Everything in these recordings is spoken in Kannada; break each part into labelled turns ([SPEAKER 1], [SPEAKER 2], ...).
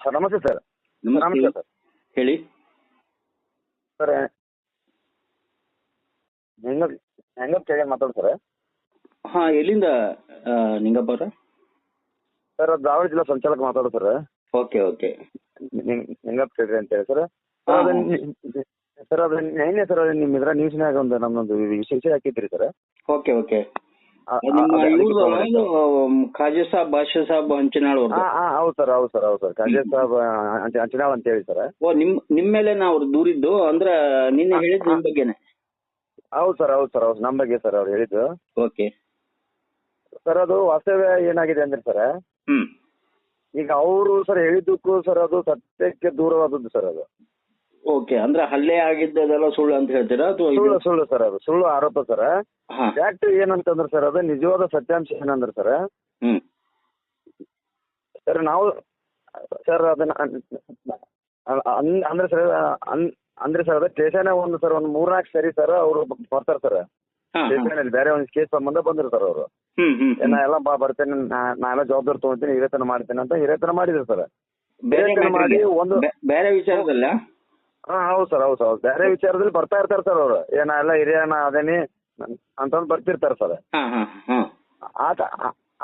[SPEAKER 1] ಸರ್ ನಮಸ್ತೆ ಸರ್.
[SPEAKER 2] ನಮಸ್ತೆ.
[SPEAKER 1] ನಮಸ್ತೆ ಸರ್.
[SPEAKER 2] ಹೇಳಿ
[SPEAKER 1] ಸರ್ ಹೆಂಗಪ್ಪ ಹೇಳಿ ಮಾತಾಡೋದು ಸರ್.
[SPEAKER 2] ಹಾ ಎಲ್ಲಿಂದ ನಿಂಗಪ್ಪ ಅವರ?
[SPEAKER 1] ಸರ್ ಧಾರವಾಡ ಜಿಲ್ಲಾ ಸಂಚಾಲಕ ಮಾತಾಡೋದು ಸರ್.
[SPEAKER 2] Okay okay.
[SPEAKER 1] ಹೆಂಗಪ್ಪ ಹೇಳ್ರಿ ಅಂತ ಹೇಳಿ ಸರ್. ಸರ್ ಅದು ನೆನ್ನೆ ಸರ್ ನಿಮ್ಮ ಇದ್ರ ನ್ಯೂಸ್ನಾಗ ಒಂದು ನಮ್ಮೊಂದು ವಿಶೇಷ ಹಾಕಿದ್ರಿ sir.
[SPEAKER 2] Okay okay. Khaja Sab Basha Sab Hanchinal ಅವ್ರದ್ದು.
[SPEAKER 1] ಹೌದು ಸರ್ ಹೌದು ಸರ್ ಹೌದು ಸರ್ ಖಾಜಾ ಸಾಬ್ ಅಂಚನಾಳ್ ಅಂತ ಹೇಳಿ ಸರ್.
[SPEAKER 2] ಓ ನಿಮ್ ಮೇಲೆ ಅವ್ರು ದೂರಿದ್ದು ಅಂದ್ರೆ ನಿನ್ನೆ ಹೇಳಿದ್ ನಿಮ್ ಬಗ್ಗೆನೆ?
[SPEAKER 1] ಹೌದು ಸರ್ ಹೌದು ಸರ್ ಹೌದು ನಮ್ಮ ಬಗ್ಗೆ ಸರ್ ಅವ್ರು ಹೇಳಿದ್ದು.
[SPEAKER 2] ಓಕೆ
[SPEAKER 1] ಸರ್ ಅದು ವಾಸ್ತವ್ಯ ಏನಾಗಿದೆ ಅಂದ್ರೆ ಸರ್, ಈಗ ಅವರು ಸರ್ ಹೇಳಿದ್ದಕ್ಕೂ ಸರ್ ಅದು ಸತ್ಯಕ್ಕೆ ದೂರವಾದದ್ದು ಸರ್ ಅದು.
[SPEAKER 2] ಓಕೆ ಅಂದ್ರೆ ಹಲ್ಲೆ ಆಗಿದ್ದೆಲ್ಲ ಸುಳ್ಳು ಅಂತ ಹೇಳ್ತೀರಾ ಅಥವಾ
[SPEAKER 1] ಸುಳ್ಳು ಸುಳ್ಳು ಸರ್ ಅದು ಸುಳ್ಳು ಆರೋಪ ಸರ್. ಫ್ಯಾಕ್ಟ್ ಏನಂತಂದ್ರೆ ಸರ್ ಅದು ನಿಜವಾದ ಸತ್ಯಾಂಶ ಏನಂದ್ರೆ ಸರ್, ಸರ್ ನಾವು ಸರ್ ಅದನ್ನ ಅಂದ್ರೆ ಸರ್ ಅಂದ್ರೆ ಸರ್ ಅದು ಸ್ಟೇಷನ್ ಒಂದು ಸರ್ ಒಂದು 3-4 ಸರಿ ಸರ್ ಅವರು ಬರ್ತಾರೆ ಸರ್ ಸ್ಟೇಷನ್ ಬೇರೆ ಒಂದು ಕೇಸ್ ಸಂಬಂಧ ಬಂದ್ರು ಸರ್ ಅವರು. ನಾ ಎಲ್ಲ ಬರ್ತೇನೆ ನಾನೆಲ್ಲ ಜವಾಬ್ದಾರಿ ತಗೋತೀನಿ ಹಿರೇತನ ಮಾಡ್ತೇನೆ ಅಂತ ಹಿರೇತನ ಮಾಡಿದ್ರು ಸರ್. ಮಾಡಿ ಒಂದು
[SPEAKER 2] ಬೇರೆ ವಿಚಾರದಲ್ಲ.
[SPEAKER 1] ಹೌದು ಸರ್ ಹೌದು ಸರ್ ಬೇರೆ ವಿಚಾರದಲ್ಲಿ ಬರ್ತಾ ಇರ್ತಾರೆ ಸರ್ ಅವರು. ಎಲ್ಲ ಹಿರಿಯನ ಅದೇನಿ ಅಂತಂದು ಬರ್ತಿರ್ತಾರೆ ಸರ್. ಆತ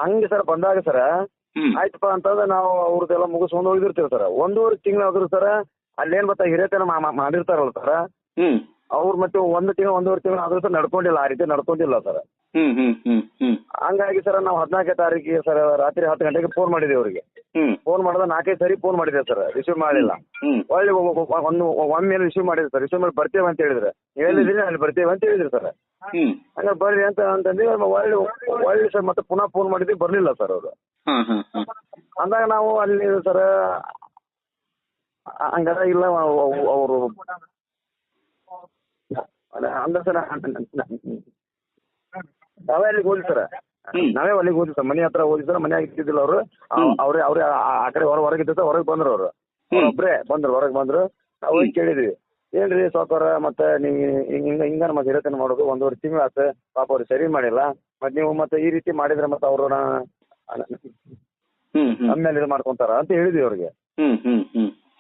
[SPEAKER 1] ಹಂಗೆ ಸರ್ ಬಂದಾಗ ಸರ್ ಆಯ್ತಪ್ಪ ಅಂತಂದ್ರೆ ನಾವು ಅವ್ರದ್ದೆಲ್ಲ ಮುಗಿಸ್ಕೊಂಡು ಹೋಗಿರ್ತೀವಿ ಸರ್. 1.5 ತಿಂಗಳು ಆದ್ರು ಸರ್ ಅಲ್ಲೇನ್ ಬರ್ತಾ ಹಿರೇತನ ಮಾಡಿರ್ತಾರಲ್ಲ ಸರ್ ಅವ್ರು ಮತ್ತೆ 1 ತಿಂಗಳು 1.5 ತಿಂಗಳು ಆದ್ರೂ ಸರ್ ನಡ್ಕೊಂಡಿಲ್ಲ, ಆ ರೀತಿ ನಡ್ಕೊಂಡಿಲ್ಲ ಸರ್. ಹಂಗಾಗಿ ಸರ್ ನಾವು 14ನೇ ತಾರೀಕಿಗೆ ಸರ್ ರಾತ್ರಿ 10 ಗಂಟೆಗೆ ಫೋನ್ ಮಾಡಿದ್ವಿ ಅವ್ರಿಗೆ. ಫೋನ್ ಮಾಡಿದ 4 ಸರಿ ಫೋನ್ ಮಾಡಿದೆ ಸರ್, ರಿಸೀವ್ ಮಾಡಲಿಲ್ಲ. ಒಳ್ಳೆ ಒಮ್ಮೆ ರಿಸೀವ್ ಮಾಡಿದ್ರು ಸರ್. ರಿಸೀವ್ ಮಾಡಿ ಬರ್ತೇವೆ ಅಂತ ಹೇಳಿದ್ರೆ ಹೇಳಿದ್ರಿ ಅಲ್ಲಿ ಬರ್ತೇವೆ ಅಂತ ಹೇಳಿದ್ರಿ ಸರ್. ಹಂಗ ಬರ್ರಿ ಅಂತಂದ್ರೆ ಒಳ್ಳೆ ಸರ್ ಮತ್ತೆ ಪುನಃ ಫೋನ್ ಮಾಡಿದ್ವಿ, ಬರ್ಲಿಲ್ಲ ಸರ್ ಅವರು. ಅಂದಾಗ ನಾವು ಅಲ್ಲಿ ಸರ್ ಹಂಗಾರ ಇಲ್ಲ ಅವರು ಅಂದ್ರೆ ಸರ್ ನಾವೇ ಅಲ್ಲಿಗೆ ಹೋದ್ವಿ ಸರ್. ನಾವೇ ಅಲ್ಲಿಗೆ ಹೋದ್ವಿ ಸರ್, ಮನೆ ಹತ್ರ ಹೋದ್ವಿ ಸರ್. ಮನೆಯಾಗ ಇದ್ದಿದ್ದಿಲ್ಲ ಅವರು. ಅವ್ರೇ ಆ ಕಡೆ ಹೊರಗಿದ್ದ ಹೊರಗೆ ಬಂದ್ರು ಅವರು. ಒಬ್ರೇ ಬಂದ್ರು ಹೊರಗೆ ಬಂದ್ರು. ನಾವು ಹೋಗಿ ಕೇಳಿದ್ವಿ, ಏನ್ರಿ ಸಾವ್ಕಾರ ಮತ್ತೆ ನೀವು ಹಿಂಗ ಮತ್ತೆ ಹಿರೇತನ ಮಾಡೋದು 1.5 ತಿಂಗಳು ಆತ, ಪಾಪ ಅವ್ರು ಸರಿ ಮಾಡಿಲ್ಲ, ಮತ್ತೆ ನೀವು ಮತ್ತೆ ಈ ರೀತಿ ಮಾಡಿದ್ರೆ ಮತ್ತೆ ಅವರು ನಮ್ಮೇಲೆ ಇದು ಮಾಡ್ಕೊಂತಾರ ಅಂತ ಹೇಳಿದ್ವಿ ಅವ್ರಿಗೆ.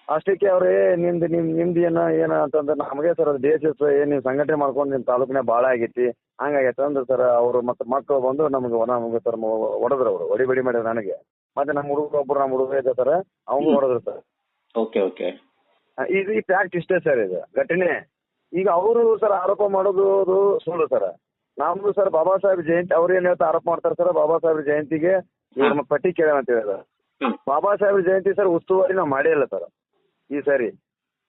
[SPEAKER 1] ಅಷ್ಟಕ್ಕೆ ಅವ್ರೇ ನಿಮ್ದು ಏನ ಅಂತಂದ್ರೆ ನಮಗೆ ಸರ್ ಅದು ದೇಶ ಏನ್ ನೀವು ಸಂಘಟನೆ ಮಾಡ್ಕೊಂಡು ನಿಮ್ ತಾಲೂಕಿನ ಭಾಳ ಆಗೈತಿ ಹಂಗಾಗೈತೆ ಅಂದ್ರೆ ಸರ್ ಅವರು ಮತ್ತೆ ಮಕ್ಕಳು ಬಂದು ನಮ್ಗೆ ಸರ್ ಹೊಡೆದ್ರು ಅವರು. ಹೊಡಿ ಮಾಡಿದ್ರು ನನಗೆ. ಮತ್ತೆ ನಮ್ಮ ಹುಡುಗ ಇದೆ ಸರ್, ಅವ್ನು ಹೊಡೆದ್ರು ಸರ್.
[SPEAKER 2] Okay okay.
[SPEAKER 1] ಇದು ಈ ಫ್ಯಾಕ್ಟ್ ಇಷ್ಟೇ ಸರ್ ಇದು ಘಟನೆ. ಈಗ ಅವರು ಸರ್ ಆರೋಪ ಮಾಡೋದು ಸುಳ್ಳು ಸರ್. ನಮ್ದು ಸರ್ ಬಾಬಾ ಸಾಹೇಬ್ ಜಯಂತಿ ಅವ್ರು ಏನ್ ಹೇಳ್ತಾ ಆರೋಪ ಮಾಡ್ತಾರೆ ಸರ್, ಬಾಬಾ ಸಾಹೇಬ್ ಜಯಂತಿಗೆ ಇವ್ರ ಪಟ್ಟಿ ಕೇಳ ಅಂತ ಹೇಳಿದ. ಬಾಬಾ ಸಾಹೇಬ್ ಜಯಂತಿ ಸರ್ ಉಸ್ತುವಾರಿ ನಾವು ಮಾಡೇ ಇಲ್ಲ ಸರ್ ಈ ಸರಿ.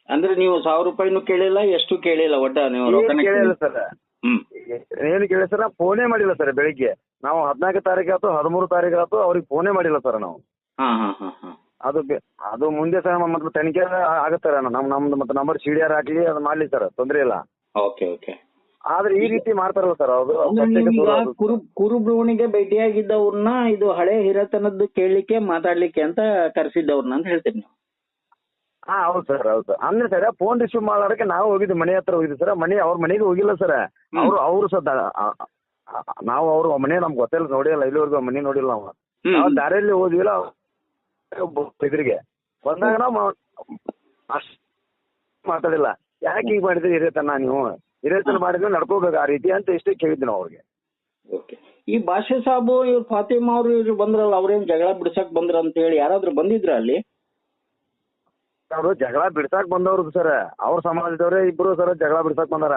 [SPEAKER 2] ಅಂದ್ರೆ ನೀವು 1000 ರೂಪಾಯಿನೂ ಕೇಳಿಲ್ಲ, ಎಷ್ಟು ಕೇಳಿಲ್ಲ, ಒಟ್ಟ ನೀವು
[SPEAKER 1] ಕೇಳಿಲ್ಲ ಸರ್. ಏನು ಕೇಳಿ ಸರ್, ನಾವು ಫೋನೇ ಮಾಡಿಲ್ಲ ಸರ್. ಬೆಳಿಗ್ಗೆ ನಾವು 14 ತಾರೀಕು ಆಯ್ತು 13 ತಾರೀಕು ಆಯ್ತು ಅವ್ರಿಗೆ ಫೋನೇ ಮಾಡಿಲ್ಲ ಸರ್ ನಾವು. ಅದು ಮುಂದೆ ಸರ್ ಮತ್ತೆ ತನಿಖೆ ಆಗುತ್ತೆ ನಮ್ದು ಮತ್ತೆ ನಂಬರ್ CDR ಹಾಕ್ಲಿ ಅದು ಮಾಡ್ಲಿ ಸರ್, ತೊಂದ್ರೆ ಇಲ್ಲ.
[SPEAKER 2] Okay okay.
[SPEAKER 1] ಆದ್ರೆ ಈ ರೀತಿ ಮಾಡ್ತಾರಲ್ಲ ಸರ್ ಅವರು.
[SPEAKER 2] ಕುರುಬ್ರವಣಿಗೆ ಭೇಟಿಯಾಗಿದ್ದವ್ರನ್ನ ಇದು ಹಳೆ ಹಿರೇತನದ್ದು ಕೇಳಲಿಕ್ಕೆ ಮಾತಾಡ್ಲಿಕ್ಕೆ ಅಂತ ಕರೆಸಿದ್ದವ್ರನ್ನ ಅಂತ ಹೇಳ್ತೀರಿ ನೀವು?
[SPEAKER 1] ಹೌದು ಸರ್ ಹೌದು ಸರ್. ಅಂದ್ರೆ ಸರ್ ಫೋನ್ ರಿಸೀವ್ ಮಾಡೋದಕ್ಕೆ ನಾವು ಹೋಗಿದ್ವಿ, ಮನೆ ಹತ್ರ ಹೋಗಿದ್ವಿ ಸರ್. ಅವ್ರ ಮನೆಗೆ ಹೋಗಿಲ್ಲ ಸರ್. ಅವ್ರು ಸರ್ ನಾವು ಅವ್ರ ಮನೆ ನಮ್ಗೆ ಗೊತ್ತಿಲ್ಲ, ನೋಡಿಲ್ಲ, ಇಲ್ಲಿವರೆಗೂ ಮನೆ ನೋಡಿಲ್ಲ ನಾವು ದಾರಿಯಲ್ಲಿ ಹೋದ್ವಿಲ್ಲ ಎದುರಿಗೆ ಬಂದಾಗ ನಾವು ಅಷ್ಟು ಮಾತಾಡಿಲ್ಲ. ಯಾಕೆ ಹಿಂಗ್ ಮಾಡಿದ್ರಿ ಹಿರೇತನ, ನೀವು ಹಿರೇತನ ಮಾಡಿದ್ರೆ ನಡ್ಕೋಬೇಕು ಆ ರೀತಿ ಅಂತ ಇಷ್ಟೇ ಕೇಳಿದ್ವಿ ನಾವು ಅವ್ರಿಗೆ.
[SPEAKER 2] ಓಕೆ. ಈ ಬಾಷಾ ಸಾಬು ಇವ್ರು ಫಾತಿಮಾ ಅವ್ರು ಇವ್ರು ಬಂದ್ರಲ್ಲ, ಅವ್ರೇನ್ ಜಗಳ ಬಿಡ್ಸಕ್ ಬಂದ್ರ ಅಂತ ಹೇಳಿ ಯಾರಾದ್ರೂ ಬಂದಿದ್ರ ಅಲ್ಲಿ?
[SPEAKER 1] ಅವರು ಜಗಳ ಬಿಡ್ಸಾಕ್ ಬಂದವ್ರು ಸರ್, ಅವ್ರ ಸಮಾಜದವ್ರೆ ಇಬ್ರು ಸರ್ ಜಗಳ ಬಿಡ್ಸಾಕ್ ಬಂದಾರ.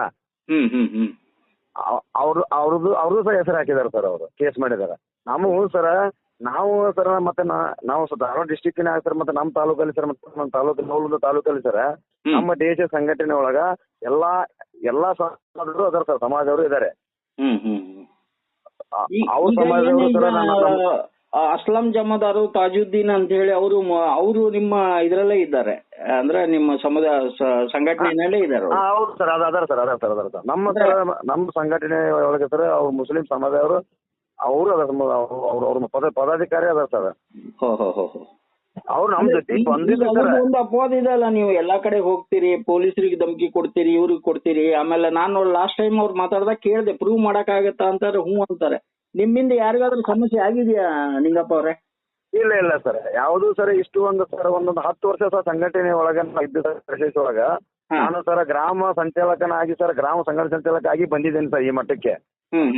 [SPEAKER 1] ಅವ್ರದ್ದು ಸರ್ ಹೆಸರು ಹಾಕಿದಾರೆ ಸರ್, ಅವರು ಕೇಸ್ ಮಾಡಿದಾರೆ. ನಾವು ಸರ್ ಮತ್ತೆ ನಾವು ಧಾರವಾಡ ಡಿಸ್ಟಿಕ್ಕಿನ ಸರ್, ಮತ್ತೆ ನಮ್ಮ ತಾಲೂಕಲ್ಲಿ ಸರ್, ಮತ್ತೆ ನಮ್ಮ ತಾಲೂಕಲ್ಲಿ ಸರ್ ನಮ್ಮ ದೇಶ ಸಂಘಟನೆ ಒಳಗ ಎಲ್ಲಾ ಸಮಾಜದವರು ಅದಾರ ಸರ್, ಸಮಾಜದವರು ಇದಾರೆ. ಅವ್ರ ಸಮಾಜದವರು ಸರ್
[SPEAKER 2] ಅಸ್ಲಾಂ ಜಮಾದಾರು ತಾಜುದ್ದೀನ್ ಅಂತ ಹೇಳಿ ಅವರು ನಿಮ್ಮ ಇದ್ರಲ್ಲೇ ಇದ್ದಾರೆ, ಅಂದ್ರೆ ನಿಮ್ಮ ಸಂಘಟನೆಯಲ್ಲೇ ಇದ್ದಾರೆ.
[SPEAKER 1] ಹೌದು ಸರ್, ಅದಾರ ಸರ್. ನಮ್ಮ ಸಂಘಟನೆ ಒಳಗೆ ಸರ್ ಅವ್ರು ಮುಸ್ಲಿಂ ಸಮಾಜದವರು ಅವರು ಅವ್ರ ಪದಾಧಿಕಾರಿ ಅದಾರ ಸರ್. ಅವ್ರು ನಮ್ ಜೊತೆ
[SPEAKER 2] ಒಂದು ಅಪವಾದ ಇದೆ ಅಲ್ಲ, ನೀವು ಎಲ್ಲಾ ಕಡೆ ಹೋಗ್ತೀರಿ, ಪೊಲೀಸರಿಗೆ ಧಮಕಿ ಕೊಡ್ತೀರಿ, ಇವ್ರಿಗೆ ಕೊಡ್ತೀರಿ. ಆಮೇಲೆ ನಾನು ಲಾಸ್ಟ್ ಟೈಮ್ ಅವ್ರು ಮಾತಾಡ್ದಾಗ ಕೇಳಿದೆ, ಪ್ರೂವ್ ಮಾಡಕ್ ಆಗತ್ತಾ ಅಂತಾರೆ, ಹ್ಞೂ ಅಂತಾರೆ. ನಿಮ್ಮಿಂದ ಯಾರಿಗಾದ್ರೂ ಸಮಸ್ಯೆ ಆಗಿದೆಯಾ ನಿಂಗಪ್ಪ ಅವ್ರೆ?
[SPEAKER 1] ಇಲ್ಲ ಇಲ್ಲ ಸರ್, ಯಾವುದು ಸರ್ ಇಷ್ಟು ಒಂದೊಂದು 10 ವರ್ಷ ಸರ್ ಸಂಘಟನೆ ಒಳಗ ಇದ್ದು ಸರ್ ಪ್ರದೇಶ ಒಳಗ ನಾನು ಸರ್ ಗ್ರಾಮ ಸಂಚಾಲಕನಾಗಿ ಸರ್ ಗ್ರಾಮ ಸಂಘಟನೆ ಸಂಚಾಲಕ ಆಗಿ ಬಂದಿದ್ದೇನೆ ಸರ್ ಈ ಮಟ್ಟಕ್ಕೆ.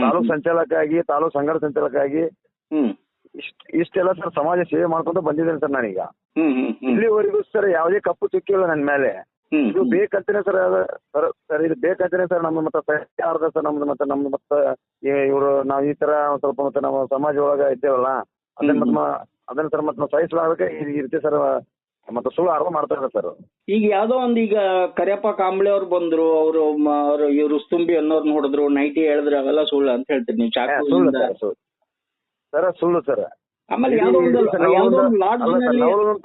[SPEAKER 1] ತಾಲೂಕ್ ಸಂಚಾಲಕ ಆಗಿ ತಾಲೂಕ್ ಸಂಘಟನೆ ಸಂಚಾಲಕ ಆಗಿ ಇಷ್ಟೆಲ್ಲ ಸರ್ ಸಮಾಜ ಸೇವೆ ಮಾಡ್ಕೊಂತ ಬಂದಿದ್ದೇನೆ ಸರ್ ನಾನೀಗ. ಇಲ್ಲಿವರೆಗೂ ಸರ್ ಯಾವುದೇ ಕಪ್ಪು ಚುಕ್ಕಿ ಇಲ್ಲ ನನ್ನ ಮೇಲೆ. ಇದು ಬೇಕಂತಾನೆ ಸರ್ ಸರ್ ಇದು ಬೇಕಂತಾನೆ ಸರ್ ನಮ್ದು ಮತ್ತೆ ಸರ್ ನಮ್ದು ಮತ್ತೆ ಇವರು ನಾವು ಈ ತರ ಸ್ವಲ್ಪ ಮತ್ತೆ ನಾವು ಸಮಾಜ ಒಳಗ ಇದ್ದೇವಲ್ಲ ಅದನ್ನ ಸರ್ ಮತ್ತೆ ನಾವು ಸಹಿಸಲಾಗಕ್ಕೆ ಈ ರೀತಿ ಸರ್ ಮತ್ತೆ ಸುಳ್ಳು ಆರೋಪ ಮಾಡ್ತಾ ಇದ್ದಾರೆ ಸರ್.
[SPEAKER 2] ಈಗ ಯಾವ್ದೋ ಒಂದು ಈಗ ಕರಿಯಪ್ಪ ಕಾಂಬ್ಳೆ ಅವ್ರು ಬಂದ್ರು, ಅವರು ಇವ್ರು ರುಸ್ತುಂಬಿ ಅನ್ನೋರ್ನ ಹೊಡೆದ್ರು, ನೈಟಿ ಹೇಳಿದ್ರೆ ಅವೆಲ್ಲ ಸುಳ್ಳು ಅಂತ ಹೇಳ್ತೀರಿ ನೀವು?
[SPEAKER 1] ಸುಳ್ಳು ಸರ್, ಸುಳ್ಳು ಸರ್.
[SPEAKER 2] ಆಮೇಲೆ
[SPEAKER 1] ನವಲಗುಂದ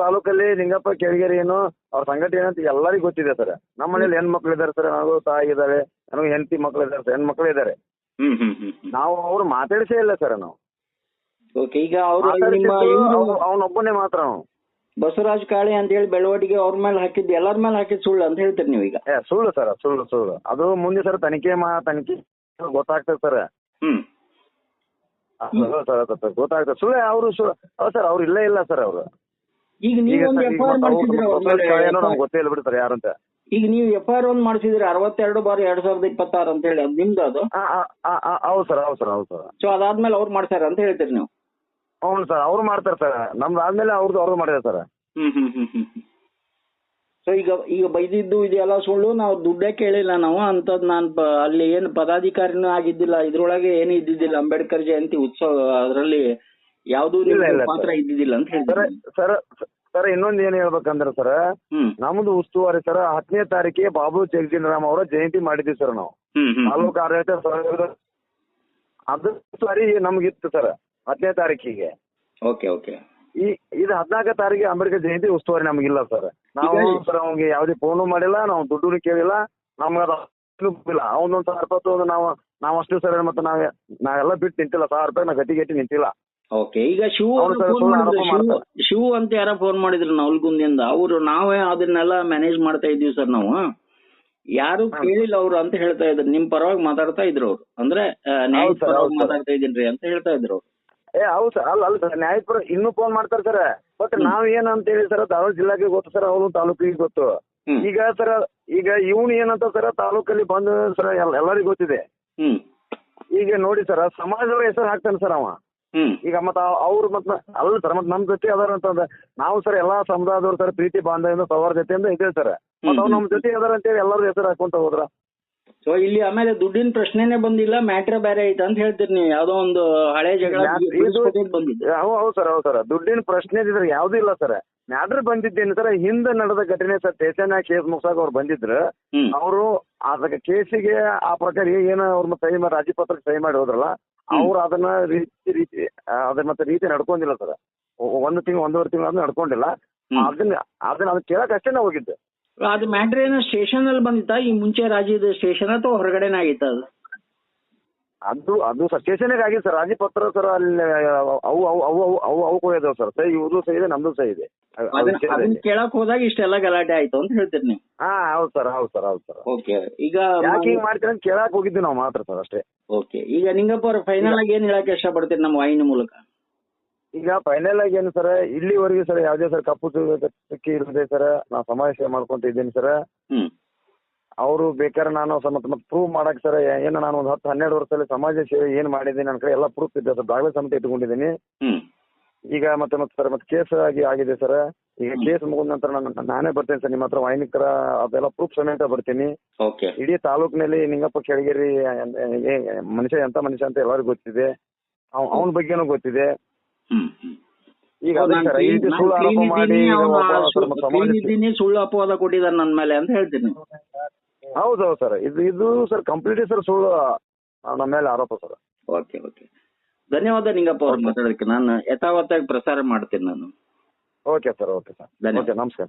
[SPEAKER 1] ತಾಲೂಕಲ್ಲಿ ನಿಂಗಪ್ಪ ಕೆಳಗೇರಿ ಏನು ಅವ್ರ ಸಂಘಟನೆ ಏನಂತ ಎಲ್ಲರಿಗೂ ಗೊತ್ತಿದೆ ಸರ್. ನಮ್ಮ ಮನೇಲಿ ಹೆಣ್ಮಕ್ಳು ಇದಾರೆ ಸರ್, ನನಗೂ ತಾಯಿ ಇದಾರೆ, ನನಗೂ ಹೆಂಡತಿ ಮಕ್ಳು ಇದಾರೆ ಸರ್, ಹೆಣ್ಮಕ್ಳು ಇದಾರೆ. ನಾವು ಅವ್ರು ಮಾತಾಡಿಸೇ ಇಲ್ಲ ಸರ್. ನಾವು
[SPEAKER 2] ಈಗ
[SPEAKER 1] ಅವನೊಬ್ಬನೇ ಮಾತ್ರ
[SPEAKER 2] ಬಸವರಾಜ್ ಕಾಳೆ ಅಂತ ಹೇಳಿ ಬೆಳವಟಿಗೆ ಅವ್ರ ಮೇಲೆ ಹಾಕಿದ್ದು ಎಲ್ಲರ ಮೇಲೆ ಹಾಕಿದ್ ಸುಳ್ಳು ಅಂತ ಹೇಳ್ತೀರಿ ನೀವು ಈಗ?
[SPEAKER 1] ಸುಳ್ಳು ಸರ್, ಸುಳ್ಳು. ಅದು ಮುಂದೆ ಸರ್ ತನಿಖೆ ಗೊತ್ತಾಗ್ತದೆ ಸರ್. ಗೊತ್ತಾಗ್ತದೆ ಸುಳ್ಳು. ಅವರು ಸರ್ ಅವ್ರು ಇಲ್ಲೇ ಇಲ್ಲ ಸರ್. ಅವರು
[SPEAKER 2] ಈಗ ನೀವು
[SPEAKER 1] ಗೊತ್ತೇ ಇಲ್ಲ ಬಿಡಿ ಸರ್ ಯಾರಂತ.
[SPEAKER 2] ಈಗ ನೀವು FIR ಒಂದು ಮಾಡಿಸಿದ್ರಿ 62/2026 ಅಂತ ಹೇಳಿ, ಅದು ನಿಮ್ದು? ಅದು
[SPEAKER 1] ಹೌದು ಸರ್.
[SPEAKER 2] ಸೊ ಅದಾದ್ಮೇಲೆ ಅವ್ರು ಮಾಡ್ತಾರೆ ಅಂತ ಹೇಳ್ತೀರಿ ನೀವು?
[SPEAKER 1] ಹೌದು ಸರ್, ಅವ್ರು ಮಾಡ್ತಾರೆ ಸರ್. ನಮ್ದು ಆದ್ಮೇಲೆ ಅವ್ರದ್ದು ಮಾಡಿದೆ ಸರ್.
[SPEAKER 2] ಸೊ ಈಗ ಬೈದಿದ್ದು ಇದೆಲ್ಲ ಸುಳ್ಳು, ನಾವು ದುಡ್ಡೇ ಕೇಳಿಲ್ಲ ನಾವು ಅಂತದ್. ನಾನು ಅಲ್ಲಿ ಏನು ಪದಾಧಿಕಾರಿನೂ ಆಗಿದ್ದಿಲ್ಲ, ಇದ್ರೊಳಗೆ ಏನು ಇದ್ದಿದ್ದಿಲ್ಲ. ಅಂಬೇಡ್ಕರ್ ಜಯಂತಿ ಉತ್ಸವ ಅದರಲ್ಲಿ ಯಾವ್ದು ಪಾತ್ರ ಇದ್ದಿದ್ದಿಲ್ಲ ಅಂತ ಹೇಳ್ತಾರೆ
[SPEAKER 1] ಸರ್. ಇನ್ನೊಂದು ಏನ್ ಹೇಳ್ಬೇಕಂದ್ರೆ ಸರ್, ನಮ್ದು ಉಸ್ತುವಾರಿ ಸರ್ 10ನೇ ತಾರೀಕಿಗೆ ಬಾಬು ಜಗಜೀವನರಾಮ್ ಅವರ ಜಯಂತಿ ಮಾಡಿದ್ವಿ ಸರ್ ನಾವು. ತಾಲೂಕು ಆಡಳಿತ ಅದು ಸಾರಿ ನಮ್ಗಿತ್ತು ಸರ್ 10ನೇ ತಾರೀಕಿಗೆ. ಇದು 14 ತಾರೀಕಿಗೆ ಅಂಬೇಡ್ಕರ್ ಜಯಂತಿ ಉಸ್ತುವಾರಿ ನಮಗಿಲ್ಲ ಸರ್. ನಾವು ಸರ್ ಅವ್ನಿಗೆ ಯಾವುದೇ ಫೋನು ಮಾಡಿಲ್ಲ, ನಾವು ದುಡ್ಡು ಕೇಳಿಲ್ಲ, ನಮ್ಗೆ ಇಲ್ಲ. ಅವನೊಂದು 1000 ರೂಪಾಯಿ ನಾವು ಅಷ್ಟು ಸರ್. ಮತ್ತೆ ನಾವೆಲ್ಲ ಬಿಟ್ಟು ನಿಂತಿಲ್ಲ, 1000 ರೂಪಾಯಿ ನಾವು ಗಟ್ಟಿ ನಿಂತಿಲ್ಲ.
[SPEAKER 2] ಈಗ ಶಿವು ಅಂತ ಯಾರ ಫೋನ್ ಮಾಡಿದ್ರು ನವಲಗುಂದಿಂದ, ಅವರು ನಾವೇ ಅದನ್ನೆಲ್ಲ ಮ್ಯಾನೇಜ್ ಮಾಡ್ತಾ ಇದೀವಿ ಸರ್ ನಾವು, ಯಾರು ಕೇಳಿಲ್ಲ ಅವ್ರು ಅಂತ ಹೇಳ್ತಾ ಇದ್ರು. ನಿಮ್ ಪರವಾಗಿ ಮಾತಾಡ್ತಾ ಇದ್ರು ಅವ್ರು, ಅಂದ್ರೆ ನ್ಯಾಯ ಪರವಾಗಿ ಮಾತಾಡ್ತಾ ಇದೀನ್ರಿ ಅಂತ ಹೇಳ್ತಾ ಇದ್ರು ಅವ್ರು.
[SPEAKER 1] ಹೌದು ಸರ್. ಅಲ್ಲ ಸರ್, ನ್ಯಾಯಪುರ ಇನ್ನೂ ಫೋನ್ ಮಾಡ್ತಾರೆ ಸರ್. ಬಟ್ ನಾವ್ ಏನಂತ ಹೇಳಿ ಸರ್, ಧಾರವಾಡ ಜಿಲ್ಲೆಗೆ ಗೊತ್ತು ಸರ್, ಅವರು ತಾಲೂಕಿಗೆ ಗೊತ್ತು. ಈಗ ಸರ್ ಇವನು ಏನಂತ ಸರ್ ತಾಲೂಕಲ್ಲಿ ಬಂದು ಸರ್ ಎಲ್ಲರಿಗೂ ಗೊತ್ತಿದೆ. ಈಗ ನೋಡಿ ಸರ್, ಸಮಾಜದವ್ರ ಹೆಸರು ಹಾಕ್ತಾನೆ ಸರ್ ಅವ. ಈಗ ಮತ್ತ ಅವ್ರು ಅಲ್ಲ ಸರ್, ಮತ್ ನಮ್ ಜೊತೆ ಅದಾರ ಅಂತಂದ್ರೆ ನಾವು ಸರ್ ಎಲ್ಲಾ ಸಮುದಾಯದವ್ರು ಸರ್ ಪ್ರೀತಿ ಬಾಂಧವ್ಯ ಸವಾರ ಜೊತೆಯಿಂದ ಇದ್ದೇವೆ ಸರ್. ಮತ್ತ ಅವ್ರು ನಮ್ ಜೊತೆ ಅದಾರ ಅಂತೇಳಿ ಎಲ್ಲರೂ ಹೆಸರು ಹಾಕೊಂತ ಹೋದ್ರ.
[SPEAKER 2] ಸೊ ಇಲ್ಲಿ ಆಮೇಲೆ ದುಡ್ಡಿನ ಪ್ರಶ್ನೆನೇ ಬಂದಿಲ್ಲ, ಮ್ಯಾಟ್ರ್ ಬೇರೆ ಐತೆ ಅಂತ ಹೇಳ್ತೀರಿ ನೀವು? ಯಾವ್ದೋ ಒಂದು ಹಳೆ ಜಗಳ ಬಂದಿದೆ.
[SPEAKER 1] ಹೌದು ಸರ್. ದುಡ್ಡಿನ ಪ್ರಶ್ನೆ ಇದ್ರೆ ಯಾವ್ದು ಇಲ್ಲ ಸರ್. ಮ್ಯಾಟ್ರ್ ಬಂದಿದ್ದೇನು ಸರ್, ಹಿಂದೆ ನಡೆದ ಘಟನೆ ಸರ್. ಸ್ಟೇಷನ್ ಕೇಸ್ ಮುಗ್ಸಾಕ ಅವ್ರು ಬಂದಿದ್ರು. ಅವರು ಅದಕ್ಕೆ ಕೇಸಿಗೆ ಆ ಪ್ರಕಾರ ಏನು ಅವ್ರ ಸಹಿ ಮಾಡಿ ರಾಜಿ ಪತ್ರಕ್ಕೆ ಸಹಿ ಮಾಡಿ ಹೋದ್ರಲ್ಲ, ಅವ್ರು ಅದನ್ನ ರೀತಿ ನಡ್ಕೊಂಡಿಲ್ಲ ಸರ್. 1 ತಿಂಗಳು 1.5 ತಿಂಗಳು ನಡ್ಕೊಂಡಿಲ್ಲ. ಅದನ್ನ ಕೇಳಕ್ ಅಷ್ಟೇ ನಾವು ಹೋಗಿದ್ದೆ.
[SPEAKER 2] ಅದು ಮ್ಯಾಟ್ರ್ ಏನೋ ಸ್ಟೇಷನ್ ಅಲ್ಲಿ ಬಂದಿತ್ತಾ ಈ ಮುಂಚೆ ರಾಜ್ಯದ ಸ್ಟೇಷನ್ ಅಥವಾ ಹೊರಗಡೆನೇ ಆಗಿತ್ತ
[SPEAKER 1] ಅದು ಸರ್ ಸ್ಟೇಷನ್ಗೆ ಆಗಿದೆ ಸರ್. ರಾಜಿ ಪತ್ರ ಸರ್ ಅಲ್ಲಿ ಅವು ಕೊಯ್ಯದವ್ ಸರ್. ಸಹಿ ಇವ್ರದ್ದು ಸಹಿ ಇದೆ, ನಮ್ದು ಸಹಿ ಇದೆ.
[SPEAKER 2] ಕೇಳಕ್ ಹೋದಾಗ ಇಷ್ಟೆಲ್ಲ ಗಲಾಟೆ ಆಯ್ತು ಅಂತ ಹೇಳ್ತೀರಿ ನೀವು?
[SPEAKER 1] ಹೌದು ಸರ್.
[SPEAKER 2] ಓಕೆ. ಈಗ
[SPEAKER 1] ಯಾಕೆ ಹಿಂಗ್ ಮಾಡ್ತೀರ ಅಂತ ಕೇಳಕ್ ಹೋಗಿದ್ವಿ ನಾವು ಮಾತ್ರ ಸರ್ ಅಷ್ಟೇ.
[SPEAKER 2] ಓಕೆ. ಈಗ ನಿಂಗಪ್ಪ ಅವ್ರ ಫೈನಲ್ ಆಗಿ ಏನ್ ಹೇಳಕ್ ಇಷ್ಟಪಡ್ತೀರಿ ನಮ್ಮ ವಾಹಿನಿ ಮೂಲಕ?
[SPEAKER 1] ಈಗ ಫೈನಲ್ ಆಗಿ ಏನು ಸರ್, ಇಲ್ಲಿವರೆಗೂ ಸರ್ ಯಾವುದೇ ಸರ್ ಕಪ್ಪು ಚುಕ್ಕಿ ಇಲ್ಲದೆ ಸರ್ ನಾವು ಸಮಾಜ ಸೇವೆ ಮಾಡ್ಕೊಂತ ಇದ್ದೀನಿ ಸರ್. ಅವರು ಬೇಕಾದ್ರೆ ನಾನು ಮತ್ತೆ ಪ್ರೂವ್ ಮಾಡಕ್ ಸರ್ ಏನು ನಾನು ಒಂದು 10-12 ವರ್ಷದಲ್ಲಿ ಸಮಾಜ ಸೇವೆ ಏನ್ ಮಾಡಿದ್ದೀನಿ ನನ್ನ ಕಡೆ ಎಲ್ಲ ಪ್ರೂಫ್ ಇದೆ ಸರ್. ದಾಖಲೆ ಸಮಿತಿ ಇಟ್ಕೊಂಡಿದ್ದೀನಿ. ಈಗ ಮತ್ತೆ ಕೇಸ್ ಆಗಿದೆ ಸರ್. ಈಗ ಕೇಸ್ ಮುಗಿದ ನಂತರ ನಾನೇ ಬರ್ತೇನೆ ಸರ್ ನಿಮ್ಮ ಹತ್ರ ವಾಹಿನಿಕರ ಅದೆಲ್ಲ ಪ್ರೂಫ್ ಸಮೇತ ಬರ್ತೀನಿ. ಇಡೀ ತಾಲೂಕಿನಲ್ಲಿ ನಿಂಗಪ್ಪ ಕೆಳಗೇರಿ ಮನುಷ್ಯ ಎಂತ ಮನುಷ್ಯ ಅಂತ ಎಲ್ಲರಿಗೂ ಗೊತ್ತಿದೆ, ಅವನ ಬಗ್ಗೆನೂ ಗೊತ್ತಿದೆ. ಈಗ ಸುಳ್ಳು ಆರೋಪ ಮಾಡಿ
[SPEAKER 2] ಸುಳ್ಳು ಅಪವಾದ ಕೊಟ್ಟಿದ್ದಾರೆ ನನ್ನ ಮೇಲೆ ಅಂತ ಹೇಳ್ತೀನಿ.
[SPEAKER 1] ಹೌದು ಸರ್. ಇದು ಸರ್ ಕಂಪ್ಲೀಟ್ ಸರ್ ಸುಳ್ಳು ನಮ್ಮ ಮೇಲೆ ಆರೋಪ ಸರ್.
[SPEAKER 2] ಓಕೆ. ಧನ್ಯವಾದ ನಿಂಗಪ್ಪ ಅವ್ರು ಮಾತಾಡೋದಕ್ಕೆ. ನಾನು ಯಥಾವತ್ತಾಗಿ ಪ್ರಸಾರ ಮಾಡ್ತೀನಿ ನಾನು.
[SPEAKER 1] Okay sir. ನಮಸ್ಕಾರ.